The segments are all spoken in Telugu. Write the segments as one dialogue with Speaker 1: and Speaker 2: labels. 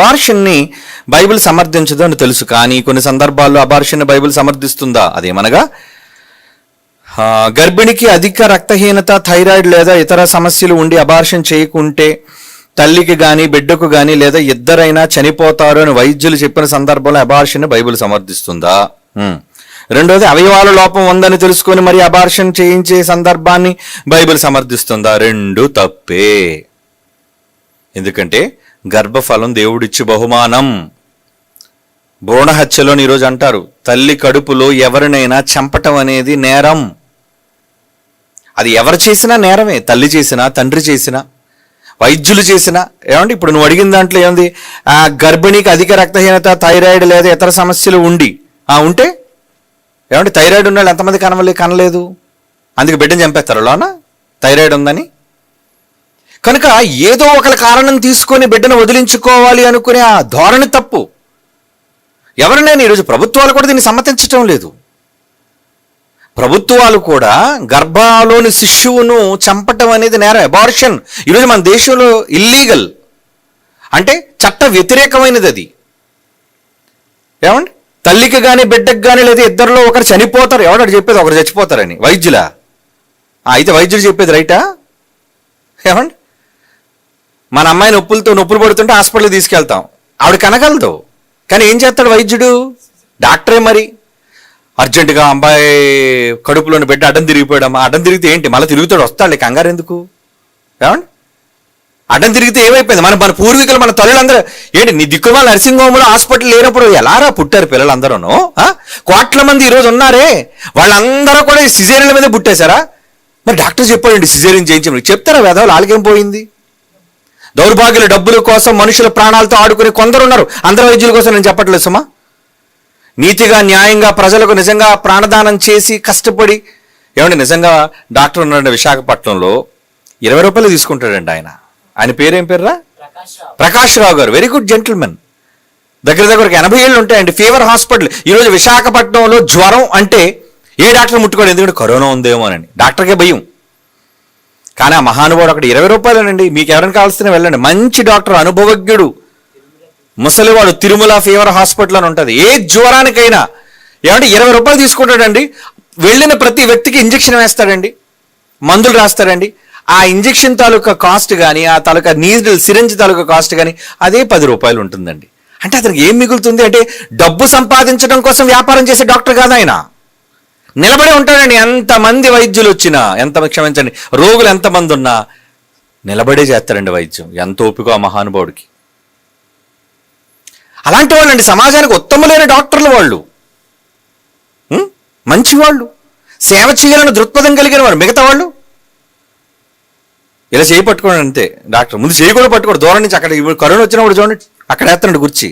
Speaker 1: అబార్షన్ని బైబిల్ సమర్థించదు అని తెలుసు, కానీ కొన్ని సందర్భాల్లో అబార్షన్ని బైబిల్ సమర్థిస్తుందా? అదేమనగా గర్భిణికి అధిక రక్తహీనత, థైరాయిడ్ లేదా ఇతర సమస్యలు ఉండి అబార్షన్ చేయకుంటే తల్లికి కానీ బిడ్డకు కానీ లేదా ఇద్దరైనా చనిపోతారు అని వైద్యులు చెప్పిన సందర్భంలో అబార్షన్ బైబిల్ సమర్థిస్తుందా? రెండోది, అవయవాల లోపం ఉందని తెలుసుకొని మరి అబార్షన్ చేయించే సందర్భాన్ని బైబిల్ సమర్థిస్తుందా? రెండు తప్పే. ఎందుకంటే గర్భఫలం దేవుడిచ్చి బహుమానం. భ్రూణ హత్యలోని ఈరోజు అంటారు, తల్లి కడుపులో ఎవరినైనా చంపటం అనేది నేరం. అది ఎవరు చేసినా నేరమే, తల్లి చేసినా, తండ్రి చేసినా, వైద్యులు చేసినా. ఏమండి, ఇప్పుడు నువ్వు అడిగిన దాంట్లో ఏముంది? ఆ గర్భిణికి అధిక రక్తహీనత, థైరాయిడ్ లేదా ఇతర సమస్యలు ఉంటే ఏమంటే థైరాయిడ్ ఉన్న వాళ్ళు ఎంతమంది కనలేదు? అందుకే బిడ్డను చంపేస్తారు లోన థైరాయిడ్ ఉందని. కనుక ఏదో ఒక కారణం తీసుకొని బిడ్డను వదిలించుకోవాలి అనుకునే ఆ ధోరణి తప్పు. ఎవరినైనా ఈరోజు ప్రభుత్వాలు కూడా దీన్ని సమ్మతించటం లేదు. ప్రభుత్వాలు కూడా గర్భంలోని శిశువును చంపటం అనేది నేరం, అబార్షన్. ఈరోజు మన దేశంలో ఇల్లీగల్, అంటే చట్ట వ్యతిరేకమైనది అది. ఏమండి, తల్లికి కానీ బిడ్డకు కానీ లేదా ఇద్దరిలో ఒకరు చనిపోతారు. ఎవడు చెప్పేది ఒకరు చచ్చిపోతారని? వైద్యులా? అయితే వైద్యులు చెప్పేది రైటా? ఏమండి, మన అమ్మాయి నొప్పులు పడుతుంటే హాస్పిటల్కి తీసుకెళ్తాం, ఆవిడ కనగలదు, కానీ ఏం చేస్తాడు వైద్యుడు? డాక్టరే మరి. అర్జెంటుగా అమ్మాయి కడుపులోని బిడ్డ అడ్డం తిరిగిపోయాడమ్మా. అడ్డం తిరిగితే ఏంటి, మళ్ళీ తిరుగుతాడు, వస్తాడు, కంగారు ఎందుకు? ఏమండి, అడ్డం తిరిగితే ఏమైపోయింది? మన పూర్వీకులు, మన తల్లులందరూ ఏంటి, నీ దిక్కుమాల నర్సింగ్ హోమ్లో హాస్పిటల్ లేనప్పుడు ఎలారా పుట్టారు పిల్లలందరూ? కోట్ల మంది ఈరోజు ఉన్నారే, వాళ్ళందరూ కూడా సిజేరియన్ల మీద పుట్టేశారా? మరి డాక్టర్ చెప్పాడండి సిజేరియన్ చేయించమని. చెప్తారా వేదవాళ్ళు? వాళ్ళకేం పోయింది? దౌర్భాగ్యుల డబ్బుల కోసం మనుషుల ప్రాణాలతో ఆడుకునే కొందరు ఉన్నారు. అందరు వైద్యుల కోసం నేను చెప్పట్లేదు సుమా. నీతిగా, న్యాయంగా, ప్రజలకు నిజంగా ప్రాణదానం చేసి కష్టపడి, ఏమంటే నిజంగా డాక్టర్ ఉన్నాడు విశాఖపట్నంలో, 20 రూపాయలు తీసుకుంటాడండి ఆయన పేరేం పేర్రా? ప్రకాష్ రావు గారు. Very good gentlemen. దగ్గర 80 ఏళ్ళు ఉంటాయండి. Fever hospital. ఈరోజు విశాఖపట్నంలో జ్వరం అంటే ఏ డాక్టర్ ముట్టుకోడు, ఎందుకంటే కరోనా ఉందేమో అని డాక్టర్కే భయం. కానీ ఆ మహానుభావుడు అక్కడ 20 రూపాయలేనండి. మీకు ఎవరైనా కావాల్సిన వెళ్ళండి. మంచి డాక్టర్, అనుభవజ్ఞుడు, ముసలివాడు, తిరుమల ఫీవర్ హాస్పిటల్ అని ఉంటుంది. ఏ జ్వరానికైనా ఏమంటే 20 రూపాయలు తీసుకుంటాడండి. వెళ్ళిన ప్రతి వ్యక్తికి ఇంజక్షన్ వేస్తాడండి, మందులు రాస్తాడండి. ఆ ఇంజక్షన్ తాలూకా కాస్ట్ కానీ, ఆ తాలూకా నీడిల్ సిరంజ్ తాలూకా కాస్ట్ కానీ అదే 10 రూపాయలు ఉంటుందండి. అంటే అతనికి ఏం మిగులుతుంది అంటే, డబ్బు సంపాదించడం కోసం వ్యాపారం చేసే డాక్టర్ కాదు ఆయన. నిలబడి ఉంటాడండి. ఎంతమంది వైద్యులు వచ్చినా, క్షమించండి, రోగులు ఎంతమంది ఉన్నా నిలబడే చేస్తారండి వైద్యం. ఎంత ఓపిక ఆ మహానుభావుడికి. అలాంటి వాళ్ళండి సమాజానికి ఉత్తములైన డాక్టర్లు. వాళ్ళు మంచివాళ్ళు, సేవ చేయాలని దృక్పథం కలిగిన వారు. మిగతా వాళ్ళు ఇలా చేయి పట్టుకోండి అంతే. డాక్టర్ ముందు చేయి కూడా పట్టుకోడు, దూరం నుంచి. అక్కడ కరోనా వచ్చినప్పుడు చూడండి, అక్కడ వేస్తాడు కుర్చీ.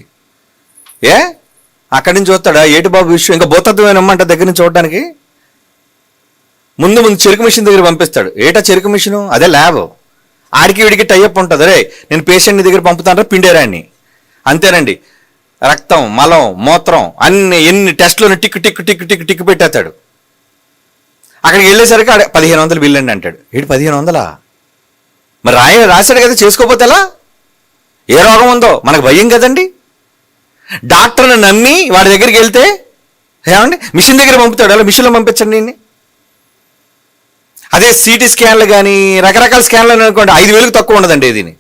Speaker 1: అక్కడి నుంచి చూస్తాడా, ఏటి బాబు విషయం, ఇంకా భూతత్వమైన అమ్మంట దగ్గర నుంచి చూడడానికి. ముందు చెరుకు మిషన్ దగ్గర పంపిస్తాడు. ఏటా చెరుకు మిషను? అదే ల్యాబ్. ఆడికి వీడికి టైఅప్ ఉంటుంది. అరే నేను పేషెంట్ని దగ్గర పంపుతాను, పిండేరాన్ని. అంతేనండి, రక్తం, మలం, మూత్రం ఎన్ని టెస్టులను tick tick tick tick tick పెట్టేస్తాడు. అక్కడికి వెళ్ళేసరికి 1500 బిల్లు అండి అంటాడు. ఏంటి 1500? మరి రాశాడు కదా, చేసుకోపోతే ఎలా? ఏ రోగం ఉందో మనకు భయం కదండి. డాక్టర్ని నమ్మి వాడి దగ్గరికి వెళ్తే ఏమండి మిషన్ దగ్గర పంపుతాడు. అలా మిషన్లో పంపించండి. అదే సిటీ స్కాన్లు కానీ రకరకాల స్కాన్లు అనుకోండి, 5000కి తక్కువ ఉండదండి. దీని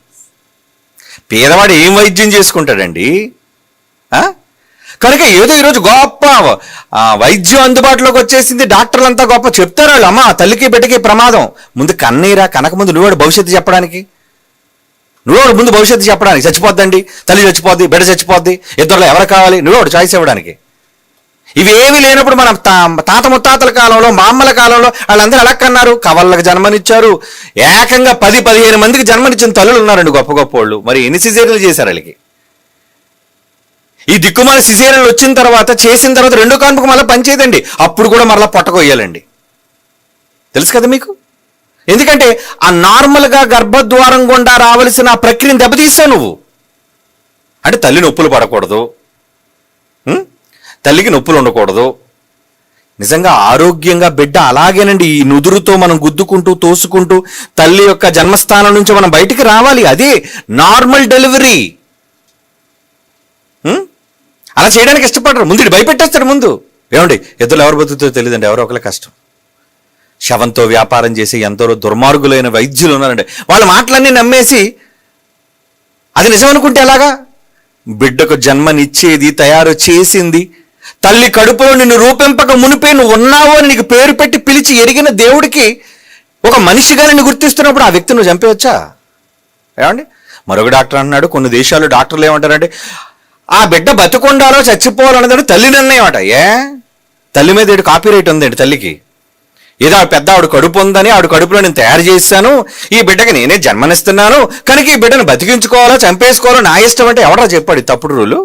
Speaker 1: పేదవాడు ఏం వైద్యం చేసుకుంటాడండి? కనుక ఏదో ఈరోజు గొప్ప వైద్యం అందుబాటులోకి వచ్చేసింది, డాక్టర్లంతా గొప్ప చెప్తారు వాళ్ళు. అమ్మ తల్లికి బిడ్డకి ప్రమాదం. ముందు కన్నీరా, కనకముందు నువ్వాడు భవిష్యత్తు చెప్పడానికి, నువ్వాడు ముందు భవిష్యత్తు చెప్పడానికి. చచ్చిపోద్దండి, తల్లి చచ్చిపోద్ది, బిడ్డ చచ్చిపోద్ది, ఇద్దరులో ఎవరు కావాలి, నువ్వాడు చాయిస్ ఇవ్వడానికి. ఇవేమీ లేనప్పుడు మన తాత ముత్తాతల కాలంలో, మా అమ్మల కాలంలో వాళ్ళందరూ ఎలా కన్నారు? కవళ్ళకు జన్మనిచ్చారు. ఏకంగా 10-15 మందికి జన్మనిచ్చిన తల్లులు ఉన్నారండి, గొప్ప గొప్ప వాళ్ళు. మరి ఎన్ని సిజేరియన్లు చేశారు వాళ్ళకి? ఈ దిక్కుమాల సిజేరియన్లు వచ్చిన తర్వాత, చేసిన తర్వాత 2వ కాన్పుకు మళ్ళీ పనిచేయదండి. అప్పుడు కూడా మరలా పొట్టకొయ్యాలండి. తెలుసు కదా మీకు? ఎందుకంటే ఆ నార్మల్గా గర్భద్వారం గుండా రావలసిన ఆ ప్రక్రియను దెబ్బతీస్తావు నువ్వు. అంటే తల్లి నొప్పులు పడకూడదు, తల్లికి నొప్పులు ఉండకూడదు. నిజంగా ఆరోగ్యంగా బిడ్డ అలాగేనండి, ఈ నుదురుతో మనం గుద్దుకుంటూ తోసుకుంటూ తల్లి యొక్క జన్మస్థానం నుంచి మనం బయటికి రావాలి. అదే నార్మల్ డెలివరీ. అలా చేయడానికి ఇష్టపడరు. ముందు ఇటు భయపెట్టేస్తాడు. ముందు ఏమండి ఇద్దరు ఎవరు బతుకుతో తెలియదండి, ఎవరో ఒకళ్ళ కష్టం. శవంతో వ్యాపారం చేసి ఎందరో దుర్మార్గులైన వైద్యులు ఉన్నారండి. వాళ్ళ మాటలన్నీ నమ్మేసి అది నిజం అనుకుంటే ఎలాగా? బిడ్డకు జన్మనిచ్చేది, తయారు చేసింది, తల్లి కడుపులో నిన్ను రూపింపక మునిపే నువ్వు ఉన్నావు అని నీకు పేరు పెట్టి పిలిచి ఎరిగిన దేవుడికి ఒక మనిషిగా నిన్ను గుర్తిస్తున్నప్పుడు ఆ వ్యక్తి నువ్వు చంపేయచ్చా? ఏమండి? మరొక డాక్టర్ అన్నాడు, కొన్ని దేశాల్లో డాక్టర్లు ఏమంటారంటే ఆ బిడ్డ బతుకుండాలో చచ్చిపోవాలన్నదాడు తల్లి నిర్ణయం అట. తల్లి మీద ఏడు కాపీరైట్ ఉందండి తల్లికి. ఏదో ఆ పెద్ద ఆవిడ కడుపు ఉందని, ఆవిడ కడుపులో నేను తయారు చేశాను, ఈ బిడ్డకి నేనే జన్మనిస్తున్నాను కనుక ఈ బిడ్డను బతికించుకోవాలో చంపేసుకోవాలో నా ఇష్టం అంటే ఎవడా చెప్పాడు? తప్పుడు రూలు.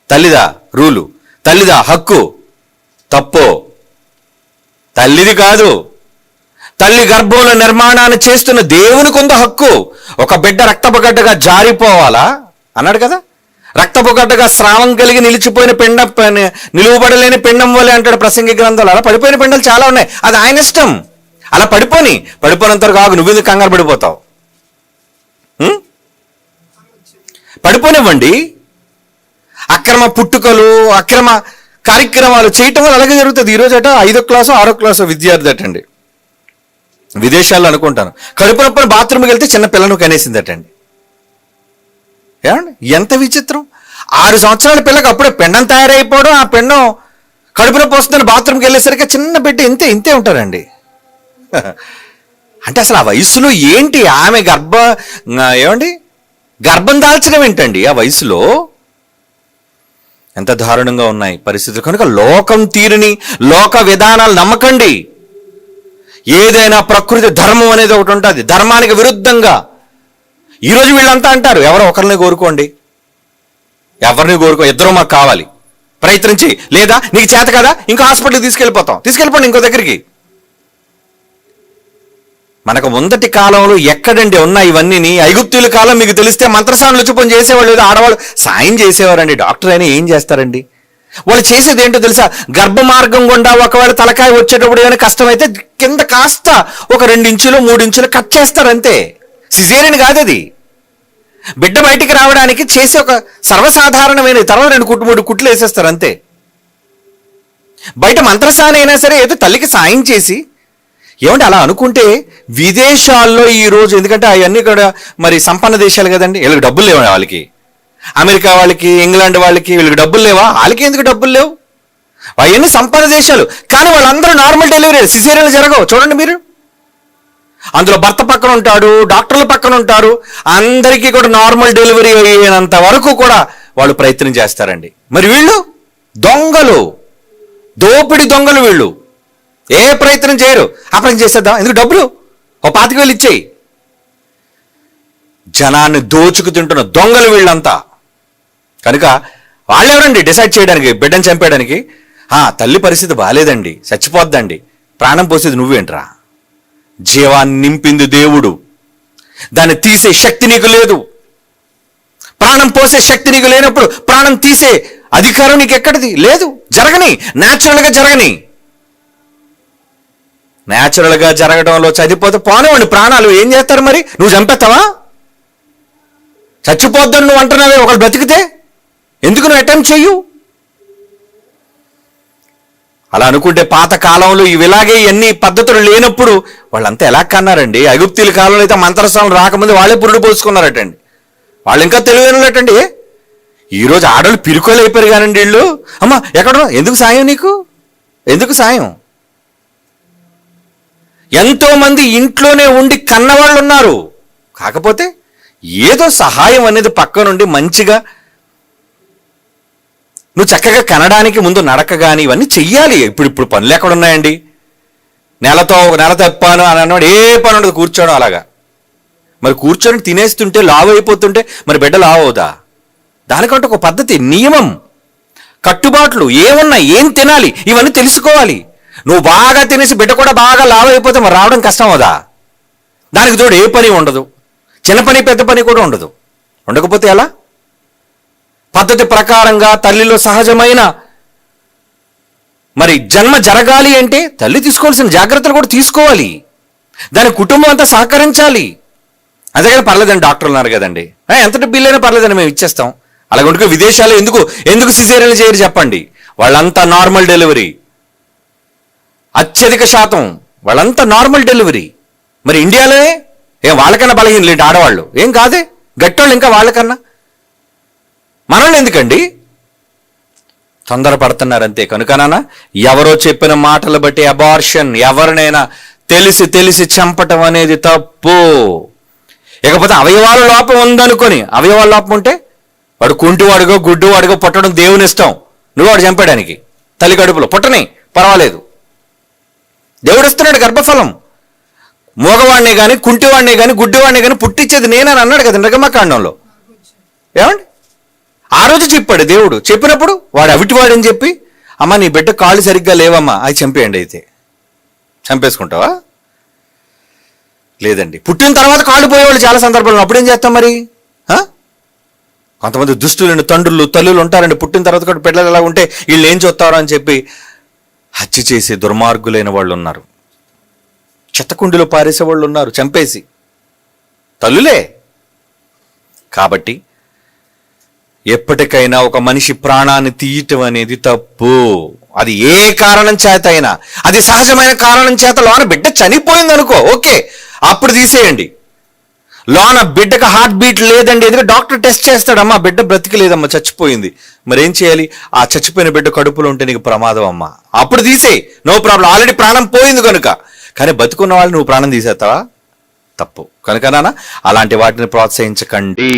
Speaker 1: తల్లిదా రూలు, తల్లిదా హక్కు? తప్పు. తల్లిది కాదు. తల్లి గర్భంలో నిర్మాణాన్ని చేస్తున్న దేవునికి ఉందో హక్కు. ఒక బిడ్డ రక్తపుగడ్డగా జారిపోవాలా అన్నాడు కదా. రక్తపుగడ్డగా స్రావం కలిగి నిలిచిపోయిన పిండం, నిలువబడలేని పిండం వలె అంటాడు ప్రసంగి గ్రంథాలు. అలా పడిపోయిన పిండాలు చాలా ఉన్నాయి, అది ఆయన ఇష్టం. అలా పడిపోయినంత కాదు, నువ్వెందుకు కంగారు పడిపోతావు? పడిపోనివ్వండి. అక్రమ పుట్టుకలు, అక్రమ కార్యక్రమాలు చేయటం వల్ల అలాగే జరుగుతుంది. ఈరోజు అట 5వ క్లాసు 6వ క్లాసు విద్యార్థి అటండి, విదేశాల్లో అనుకుంటాను, కడుపు నొప్పని బాత్రూమ్కి వెళ్తే చిన్న పిల్లను కనేసిందటండి. ఏమండి ఎంత విచిత్రం! 6 సంవత్సరాల పిల్లకి అప్పుడే పిండం తయారైపోవడం, ఆ పిండం కడుపులో పోస్తుందని బాత్రూమ్కి వెళ్ళేసరికి చిన్న బిడ్డ ఇంతే ఉంటారండి. అంటే అసలు ఆ వయసులో ఏంటి ఆమె గర్భం దాల్చడం ఏంటండి ఆ వయసులో? ఎంత దారుణంగా ఉన్నాయి పరిస్థితులు. కనుక లోకం తీరుని లోక విధానాలు నమ్మకండి. ఏదైనా ప్రకృతి ధర్మం అనేది ఒకటి ఉంటుంది, ధర్మానికి విరుద్ధంగా. ఈరోజు వీళ్ళంతా అంటారు ఎవరో ఒకరిని కోరుకోండి, ఎవరిని కోరుకో, ఇద్దరు మాకు కావాలి, ప్రయత్నించి, లేదా నీకు చేత కదా ఇంకో హాస్పిటల్కి తీసుకెళ్ళిపోండి ఇంకో దగ్గరికి. మనకు ముందటి కాలంలో ఎక్కడండి ఉన్నాయి ఇవన్నీ? ఐగుప్తుల కాలం మీకు తెలిస్తే మంత్రసానులు చూపం చేసేవాళ్ళు, లేదా ఆడవాళ్ళు సాయం చేసేవారండి. డాక్టర్ అయినా ఏం చేస్తారండి? వాళ్ళు చేసేది ఏంటో తెలుసా? గర్భ మార్గం గుండా ఒకవేళ తలకాయ వచ్చేటప్పుడు ఏమైనా కష్టమైతే కింద కాస్త ఒక 2 ఇంచులు 3 ఇంచులు కట్ చేస్తారంతే. సిజేరియన్ కాదు అది. బిడ్డ బయటికి రావడానికి చేసే ఒక సర్వసాధారణమైన తర్వాత 2-3 కుట్లు వేసేస్తారు అంతే. బయట మంత్రసాని అయినా సరే ఏదో తల్లికి సాయం చేసి, ఏమంటే అలా అనుకుంటే విదేశాల్లో ఈరోజు, ఎందుకంటే అవన్నీ కూడా మరి సంపన్న దేశాలు కదండి, వీళ్ళకి డబ్బులు లేవు. వాళ్ళకి అమెరికా వాళ్ళకి, ఇంగ్లాండ్ వాళ్ళకి వీళ్ళకి డబ్బులు లేవా? వాళ్ళకి ఎందుకు డబ్బులు లేవు? అవన్నీ సంపన్న దేశాలు. కానీ వాళ్ళందరూ నార్మల్ డెలివరీ, సిజేరియన్లు జరగవు. చూడండి మీరు, అందులో భర్త పక్కన ఉంటాడు, డాక్టర్ల పక్కన ఉంటారు, అందరికీ కూడా నార్మల్ డెలివరీ అయ్యేంత వరకు కూడా వాళ్ళు ప్రయత్నం చేస్తారండి. మరి వీళ్ళు దొంగలు, దోపిడి దొంగలు. వీళ్ళు ఏ ప్రయత్నం చేయరు. ఆ ప్రయత్నం చేసేద్దాం, ఎందుకు డబ్బులు ఓ 25,000 ఇచ్చేయి. జనాన్ని దోచుకు తింటున్న దొంగలు వీళ్ళంతా. కనుక వాళ్ళెవరండి డిసైడ్ చేయడానికి, బిడ్డను చంపేయడానికి? తల్లి పరిస్థితి బాగాలేదండి, చచ్చిపోద్దండి, ప్రాణం పోసేది నువ్వేంట్రా? జీవాన్ని నింపింది దేవుడు, దాన్ని తీసే శక్తి నీకు లేదు. ప్రాణం పోసే శక్తి నీకు లేనప్పుడు ప్రాణం తీసే అధికారం నీకు ఎక్కడిది? లేదు. జరగని, న్యాచురల్గా జరగని. న్యాచురల్గా జరగడంలో చనిపోతే పోనివ్వండి ప్రాణాలు, ఏం చేస్తారు మరి? నువ్వు చంపేస్తావా? చచ్చిపోద్దని నువ్వు అంటున్నావే, ఒకళ్ళు బ్రతికితే ఎందుకు నువ్వు అటెంప్ట్ చెయ్యు? అలా అనుకుంటే పాత కాలంలో ఇలాగే ఎన్ని పద్ధతులు లేనప్పుడు వాళ్ళంతా ఎలా కన్నారండి? ఐగుప్తీల కాలంలో అయితే మంత్రస్వాములు రాకముందు వాళ్ళే పురుడు పోసుకున్నారటండి. వాళ్ళు ఇంకా తెలివైనటండి. ఈరోజు ఆడవాళ్ళు పిరుకోలు అయిపోయారు కానండి వీళ్ళు. అమ్మ ఎక్కడ, ఎందుకు సాయం నీకు? ఎందుకు సాయం? ఎంతో మంది ఇంట్లోనే ఉండి కన్నవాళ్ళు ఉన్నారు. కాకపోతే ఏదో సహాయం అనేది పక్క నుండి మంచిగా నువ్వు చక్కగా కనడానికి ముందు నడక కానీ ఇవన్నీ చెయ్యాలి. ఇప్పుడు పనులు ఎక్కడ ఉన్నాయండి? నెల తప్పాను అని అన్నవాడు ఏ పని ఉండదు, కూర్చోవడం అలాగా. మరి కూర్చొని తినేస్తుంటే లావు అయిపోతుంటే మరి బిడ్డ లావు అవుదా? దానికంటే ఒక పద్ధతి, నియమం, కట్టుబాట్లు ఏమున్నాయి, ఏం తినాలి, ఇవన్నీ తెలుసుకోవాలి. నువ్వు బాగా తినేసి బిడ్డ కూడా బాగా లావు అయిపోతే మరి రావడం కష్టం అవుదా? దానికి తోడు ఏ పని ఉండదు, చిన్న పని పెద్ద పని కూడా ఉండదు. ఉండకపోతే ఎలా? పద్ధతి ప్రకారంగా తల్లిలో సహజమైన మరి జన్మ జరగాలి అంటే తల్లి తీసుకోవాల్సిన జాగ్రత్తలు కూడా తీసుకోవాలి. దాని కుటుంబం అంతా సహకరించాలి. అంతేగాని పర్లేదండి డాక్టర్లు ఉన్నారు కదండి, ఎంత బిల్లు అయినా పర్లేదని మేము ఇచ్చేస్తాం అలాగ ఉంటే విదేశాల్లో ఎందుకు ఎందుకు సిజేరియన్లు చేయరు చెప్పండి? వాళ్ళంతా నార్మల్ డెలివరీ, అత్యధిక శాతం వాళ్ళంతా నార్మల్ డెలివరీ. మరి ఇండియాలోనే ఏం వాళ్ళకన్నా బలహీనలేంటి ఆడవాళ్ళు? ఏం కాదే, గట్టోళ్ళు ఇంకా వాళ్ళకన్నా. మనల్ని ఎందుకండి తొందరపడుతున్నారంతే. కనుకనా ఎవరో చెప్పిన మాటలు బట్టి అబార్షన్, ఎవరినైనా తెలిసి తెలిసి చంపటం అనేది తప్పు. ఇకపోతే అవయవాల లోపం ఉందనుకొని, అవయవాల లోపం ఉంటే వాడు కుంటివాడుగో గుడ్డివాడుగో పుట్టడం దేవుని ఇష్టం. నువ్వు వాడు చంపడానికి తల్లి కడుపులో పుట్టని పర్వాలేదు, దేవుడు ఇస్తున్నాడు గర్భఫలం. మోగవాడినే కానీ కుంటివాడినే కానీ గుడ్డివాడినే కానీ పుట్టించేది నేనని అన్నాడు కదా నిర్గమకాండంలో. ఏమండి ఆ రోజు చెప్పాడు దేవుడు. చెప్పినప్పుడు వాడు అవిటివాడని చెప్పి, అమ్మ నీ బిడ్డ కాళ్ళు సరిగ్గా లేవమ్మా, అది చంపేయండి. అయితే చంపేసుకుంటావా? లేదండి. పుట్టిన తర్వాత కాళ్ళు పోయేవాళ్ళు చాలా సందర్భాలు. అప్పుడేం చేస్తాం మరి? కొంతమంది దుష్టులైన తండ్రులు తల్లులు ఉంటారండి, పుట్టిన తర్వాత కూడా పిల్లలు ఎలా ఉంటే వీళ్ళు ఏం చూస్తారో అని చెప్పి హత్య చేసే దుర్మార్గులైన వాళ్ళు ఉన్నారు. చెత్తకుండిలో పారేసే వాళ్ళు ఉన్నారు, చంపేసి తల్లులే. కాబట్టి ఎప్పటికైనా ఒక మనిషి ప్రాణాన్ని తీయటం అనేది తప్పు. అది ఏ కారణం చేత అయినా, అది సహజమైన కారణం చేత లోన బిడ్డ చనిపోయింది అనుకో, ఓకే, అప్పుడు తీసేయండి. లోన బిడ్డకు హార్ట్ బీట్ లేదండి, ఎందుకంటే డాక్టర్ టెస్ట్ చేస్తాడమ్మా, బిడ్డ బ్రతికలేదమ్మా, చచ్చిపోయింది. మరి ఏం చేయాలి? ఆ చచ్చిపోయిన బిడ్డ కడుపులో ఉంటే నీకు ప్రమాదం అమ్మా, అప్పుడు తీసేయి, నో ప్రాబ్లం. ఆల్రెడీ ప్రాణం పోయింది కనుక. కానీ బతుకున్న వాళ్ళు నువ్వు ప్రాణం తీసేస్తావా? తప్పు. కనుక అలాంటి వాటిని ప్రోత్సహించకండి.